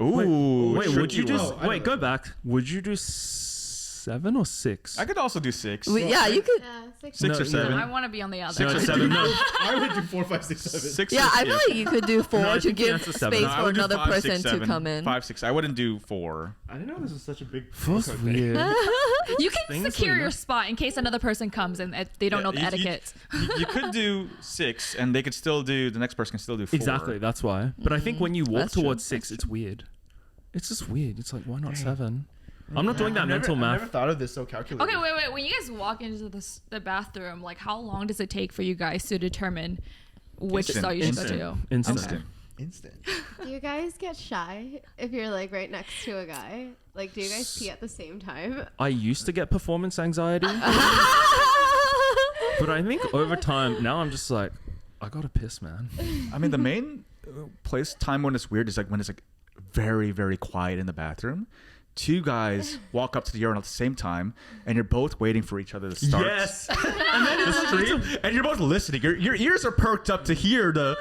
Ooh. Wait, would you tricky do? one. Oh, I Wait, know. go back. Would you do 7 or 6? I could also do 6. Yeah, you could. Yeah, 6. 6 No, or 7. I want to be on the other. 6 or No, 7. No. I would do 4, 5, 6, 7. 6 Yeah, or I feel like you could do 4 No, I to think the give answer's space 7. No, I for would do another 5, 6, person to 7. come in. 5, 6. I wouldn't do 4. I didn't know this was such a big. 4's weird. You can Things secure like your that. spot in case another person comes and they don't know the etiquette. You could do 6, and they could still do. The next person can still do 4. Exactly. That's why. But I think when you walk That's true. towards 6, it's weird. It's just weird. It's like, why not 7? I'm not doing that mental I math. never thought of this so calculated. Okay, wait. When you guys walk into the bathroom, like how long does it take for you guys to determine which Instant. stall you should go Instant. to? Instant. Okay. Instant. Do you guys get shy if you're like right next to a guy? Like, do you guys pee at the same time? I used to get performance anxiety, but I think over time now I'm just like, I gotta piss, man. I mean, the main time when it's weird is like when it's like very, very quiet in the bathroom. 2 guys walk up to the urinal at the same time, and you're both waiting for each other to start. Yes. And then the stream, and you're both listening. Your ears are perked up to hear the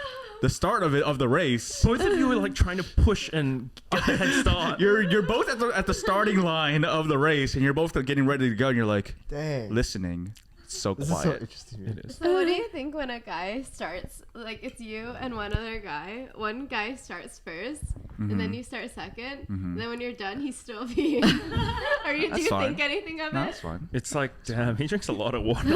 start of the race. Both of you were like trying to push and get the head start. You're both at the starting line of the race, and you're both getting ready to go, and you're like Dang. listening. It's so This is so quiet. interesting. It is. So what do you think when a guy starts, like it's you and one other guy, one guy starts first, and then you start second, and then when you're done, he's still peeing. Or do That's you fine. think anything of No, it? that's fine. It's like, damn, he drinks a lot of water.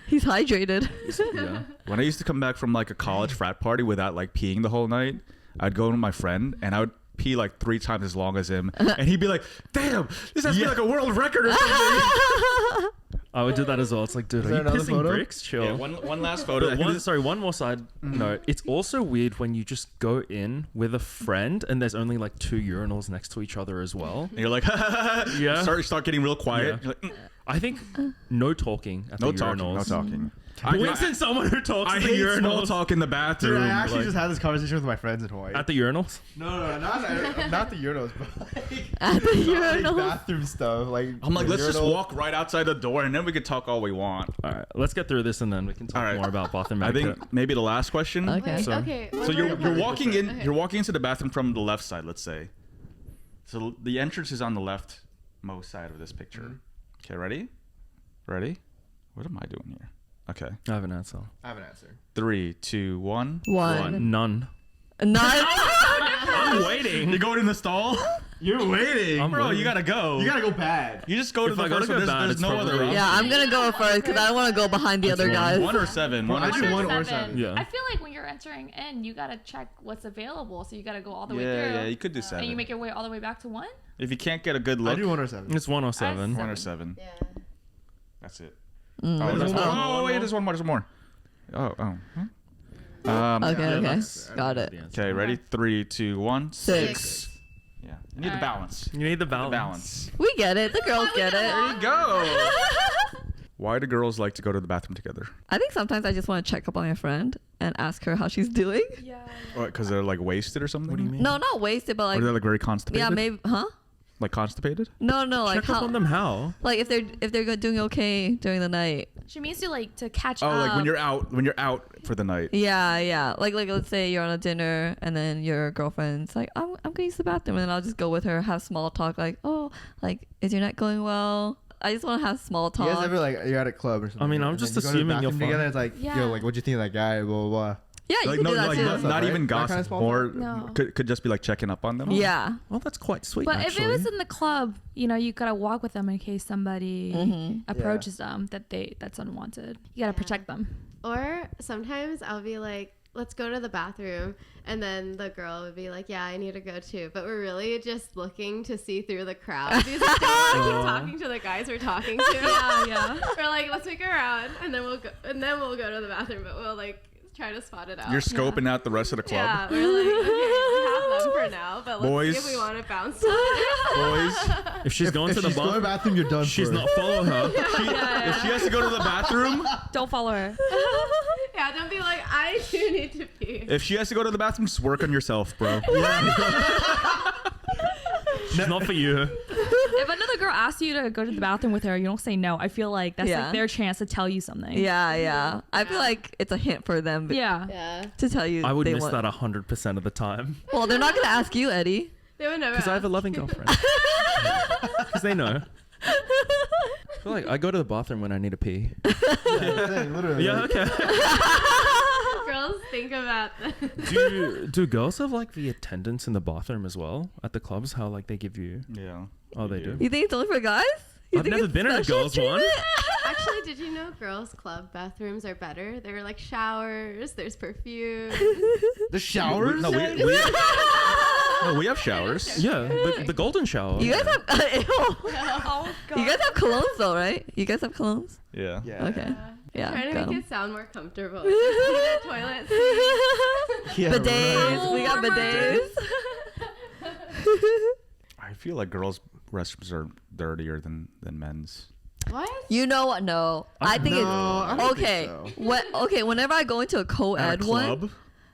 He's hydrated. Yeah. When I used to come back from like a college frat party without like peeing the whole night, I'd go with my friend and I would pee like 3 times as long as him, and he'd be like, "Damn, this has to be like a world record or something." I would do that as well. It's like, dude, Is are there you another pissing photo? bricks? Chill. Yeah, one last photo. But one more side note. It's also weird when you just go in with a friend and there's only like 2 urinals next to each other as well. And you're like, Yeah. start getting real quiet. Yeah. You're like, I think no talking at no the talking, urinals. no talking. But Winston's someone who talks I at the hate small urinals. talk in the bathroom. Dude, I actually like- just had this conversation with my friends in Hawaii. At the urinals? No, not the urinals, but like, At the not, like, urinals. bathroom stuff. Like I'm like, the let's just urinal. walk right outside the door, and then we can talk all we want. All right, let's get through this and then we can talk All right. more about bathroom I etiquette. think maybe the last question. Okay. Wait, So- okay. So one you're more walking question. in. Okay. You're walking into the bathroom from the left side. Let's say. So the entrance is on the leftmost side of this picture. Okay, ready? Ready? What am I doing here? Okay. I have an answer. I have an answer. 3, 2, 1. One. None. None. I'm waiting. You're going in the stall, You're waiting. I'm bro. waiting. You gotta go. You gotta go bad. You just go to If the I gotta first go one. bad, There's it's no other probably- option. Yeah, I'm gonna go first because I don't want to go behind the other guys. 1 or 7. Well, 1 or actually, 2. one or 7. Yeah. I feel like when you're entering in, you gotta check what's available, so you gotta go all the way Yeah, through. yeah. You could do 7. And you make your way all the way back to 1. If you can't get a good I look, do 1 or 7. It's 1 or 7. 1 or 7. Yeah. That's it. Mm. Oh, there's one one. more. Oh, wait, there's one more. There's one more. Oh. Huh? Okay, okay. that's- Got it. Okay, ready? 3, 2, 1. 6. Yeah. You need the Alright. balance. You need the The balance. balance. We get it. The girls get There it. you go. Why do girls like to go to the bathroom together? I think sometimes I just want to check up on my friend and ask her how she's doing. Yeah. Because they're like wasted or something? What do you mean? No, not wasted, but Or like, they're like very constipated? yeah, maybe, huh? Like constipated? No, like Check up how, on them how? like if they're doing okay during the night. She means to catch Oh, up. like when you're out for the night. Yeah. Like let's say you're on a dinner and then your girlfriend's like, I'm gonna use the bathroom, and then I'll just go with her, have small talk, like, oh, like is your night going well? I just want to have small You talk. guys ever like you're at a club or something? I mean, I'm and just then you go to the assuming you're bathroom together. fine. It's like, Yeah. yo, like what'd you think of that guy? Blah blah blah. yeah, you Like, can no, do that like, too. not, Stuff, not right? even That kind of gossip. small More talk? No. could just be like checking up on them. Yeah. Well, that's quite sweet. But actually. if it was in the club, you gotta walk with them in case somebody Mm-hmm. approaches them that's unwanted. You gotta protect them. Or sometimes I'll be like, let's go to the bathroom. And then the girl would be like, yeah, I need to go too. But we're really just looking to see through the crowd. Because we don't want to keep talking to the guys we're talking to. Yeah. We're like, let's make a round. And then we'll go to the bathroom. But we'll like try to spot it out. You're scoping out the rest of the club. Yeah, we're like, okay, we have them for now. But let's Boys. see if we want to bounce. Boys, if she's going If to the she's going to the bathroom, bathroom, you're done. she's for. not follow her. if she has to go to the bathroom, Don't follow her. Yeah, don't be like, I do need to pee. if she has to go to the bathroom, just work on yourself, bro. She's not for you. If another girl asks you to go to the bathroom with her, you don't say no. I feel like that's Yeah. like their chance to tell you something. Yeah. I feel like it's a hint for them Yeah. Yeah. to tell you. I would they miss want. that 100% of the time. Well, they're not gonna ask you, Eddie. They would never Because I have a ask. loving girlfriend. Because they know. I feel like I go to the bathroom when I need to pee. Literally. Yeah, okay. Girls think about that. do girls have like the attendants in the bathroom as well at the clubs? How like they give you? Yeah. Oh, they do. You think it's only for guys? You I've think never it's been in a special girls' one. treatment? Actually, did you know girls' club bathrooms are better? There are like showers, there's perfume. The showers. No, we Oh, we have showers. Yeah, the golden shower. You guys have Oh god. you guys have colognes though, right? You guys have colognes? Yeah. Yeah. Okay. Yeah. Trying to got make 'em. it sound more comfortable. Just need a toilet seat. Yeah, Bidets. right. We got bidets. I feel like girls' restrooms are dirtier than men's. What? You know what? No, I think No, I it's don't think okay. so. Whenever I go into a co-ed one,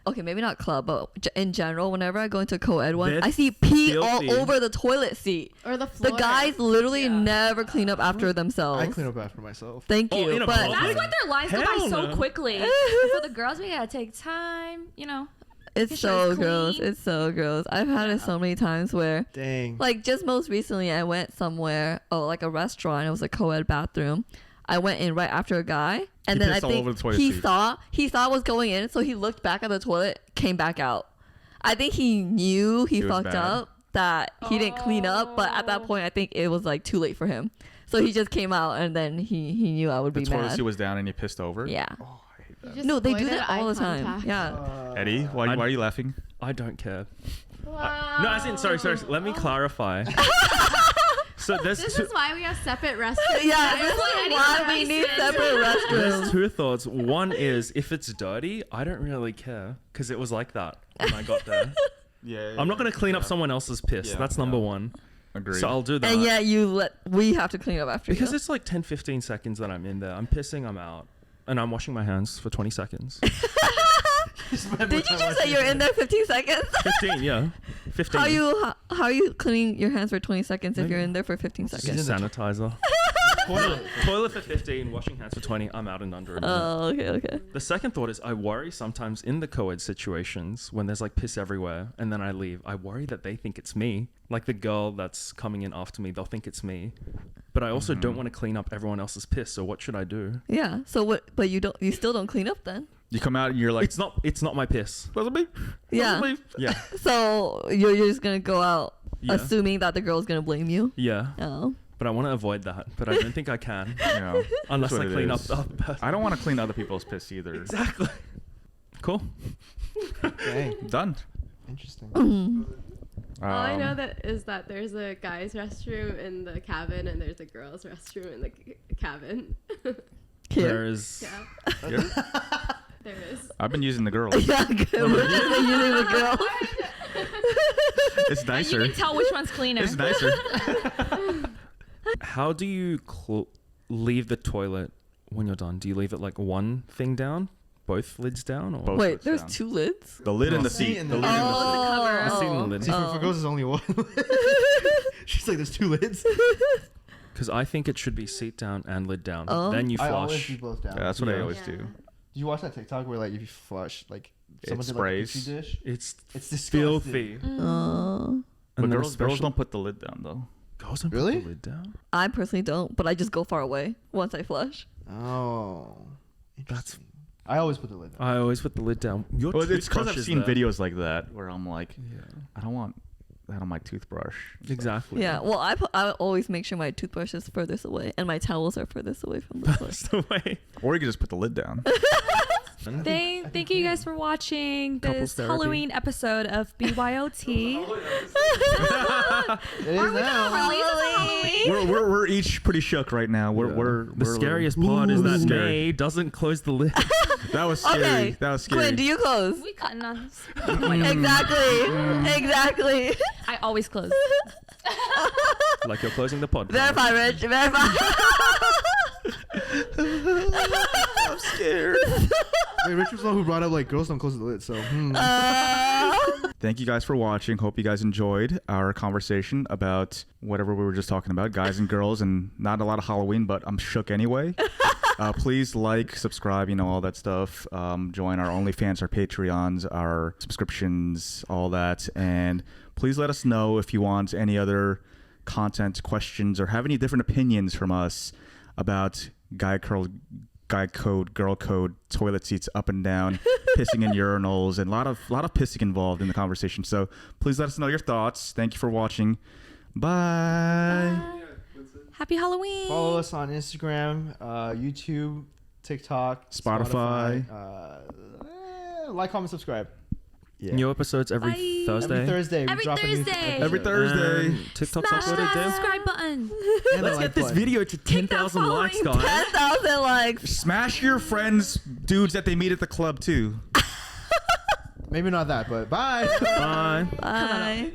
okay, maybe not club, but in general, whenever I go into a co-ed one, They're I see pee filthy. all over the toilet seat. Or the The floor. guys literally Yeah. never clean up after themselves. I clean up after myself. Thank Oh, you, in a but public- That's why their lives go by Hell so no. quickly. For the girls, we gotta take time. You know. it's Make sure so it's gross. clean. It's so gross. I've had it so many times where, Dang. like, just most recently, I went somewhere, like a restaurant. It was a co-ed bathroom. I went in right after a guy, and He then I pissed all think over the toilet he seat. saw I was going in, so he looked back at the toilet, came back out. I think he knew he It was fucked bad. up, that he didn't clean up, but at that point, I think it was like too late for him. So he just came out, and then he knew I would The be toilet mad. seat was down and you pissed over. Yeah. Oh, I hate that. Just No, they do avoided that all eye the time. contact. Yeah. Eddie, why are you laughing? I don't care. Wow. No, as in, sorry. Let me clarify. So there's This two, is why we have separate restrooms. Yeah, this is why we need separate there's restrooms. two thoughts. One is if it's dirty, I don't really care because it was like that when I got there. Yeah. I'm not gonna clean up someone else's piss. Yeah, That's number yeah. one. Agreed. So I'll do that. And yet we have to clean up after Because you. it's like 10, 15 seconds that I'm in there. I'm pissing, I'm out. And I'm washing my hands for 20 seconds. Did you just say you're in there 15 seconds? 15, yeah. 15. How are you cleaning your hands for 20 seconds if you're in there for 15 Just seconds? sanitizer. Toilet for 15, washing hands for 20. I'm out in under a minute. Oh, okay. The second thought is I worry sometimes in the co-ed situations when there's like piss everywhere and then I leave. I worry that they think it's me. Like the girl that's coming in after me, they'll think it's me. But I also don't want to clean up everyone else's piss. So what should I do? Yeah. So what? But you still don't clean up then? You come out and you're like, It's not my piss. wasn't me. Yeah. Wasn't me. Yeah. So you're just gonna go out Yeah. assuming that the girl's gonna blame you. Yeah. Oh. But I want to avoid that. But I don't think I can. You know, Unless that's I what it clean up is. the other person. I don't want to clean other people's piss either. Exactly. Cool. Dang. Done. Interesting. All I know that there's a guy's restroom in the cabin and there's a girl's restroom in the cabin. Here. There is. Yeah, Here? there is. I've been using the girls. Yeah. Good. We're just like using the girl. It's You nicer. can tell which one's cleaner. It's nicer. How do you leave the toilet when you're done? Do you leave it like one thing down, both lids down, or Both. Wait, lids there's down. 2 lids. The lid and the Seat seat. and The the lid and the seat. Oh. I've seen the lid. See, for girls, there's only one. She's like, there's 2 lids. Because I think it should be seat down and lid down. Oh. Then you I always flush. do both down. Yeah, that's what I Yeah. always Yeah. do. Did you watch that TikTok where like if you flush like It someone did like a sprays. Petri dish? It's It's disgusting. filthy. Oh. But And then girls especially- don't put the lid down though. Girls don't Really? put the lid down. I personally don't, but I just go far away once I flush. Oh. Interesting. I always put the lid down. I always put the lid down. Your Well, it's because toothbrush I've is seen there. videos like that where I'm like, Yeah. I don't want that on my toothbrush. Exactly. Yeah. Well, I always make sure my toothbrush is furthest away and my towels are furthest away from the That's toilet. the way. Or you can just put the lid down. Thank you guys for watching Couples this therapy. Halloween episode of BYOT. It is now. we're each pretty shook right now. We're The scariest part is that May doesn't close the lid. That was scary. Okay. That was scary. Quinn, do you close? We cutting on this. Exactly. I always close. Like you're closing the podcast. Verify, Rich. Verify. I'm scared. Wait, Rich was the one who brought up like girls don't close the lid. So Thank you guys for watching. Hope you guys enjoyed our conversation about whatever we were just talking about, guys and girls, and not a lot of Halloween, but I'm shook anyway. Please like, subscribe, all that stuff. Join our OnlyFans, our Patreons, our subscriptions, all that. And please let us know if you want any other content, questions, or have any different opinions from us about guy code, girl code, toilet seats up and down, pissing in urinals, and a lot of pissing involved in the conversation. So please let us know your thoughts. Thank you for watching. Bye. Happy Halloween. follow us on Instagram, YouTube, TikTok, Spotify. Like, comment, subscribe. Yeah. New episodes every Bye. Thursday. Every Thursday. We Every drop a new Thursday. episode. Every Thursday. And TikTok's Smash uploaded that too. subscribe button. And Let's the get this button. video to 10,000 likes, guys. 10,000 likes. Smash your friends, dudes that they meet at the club too. Maybe not that, but bye. Bye. Bye.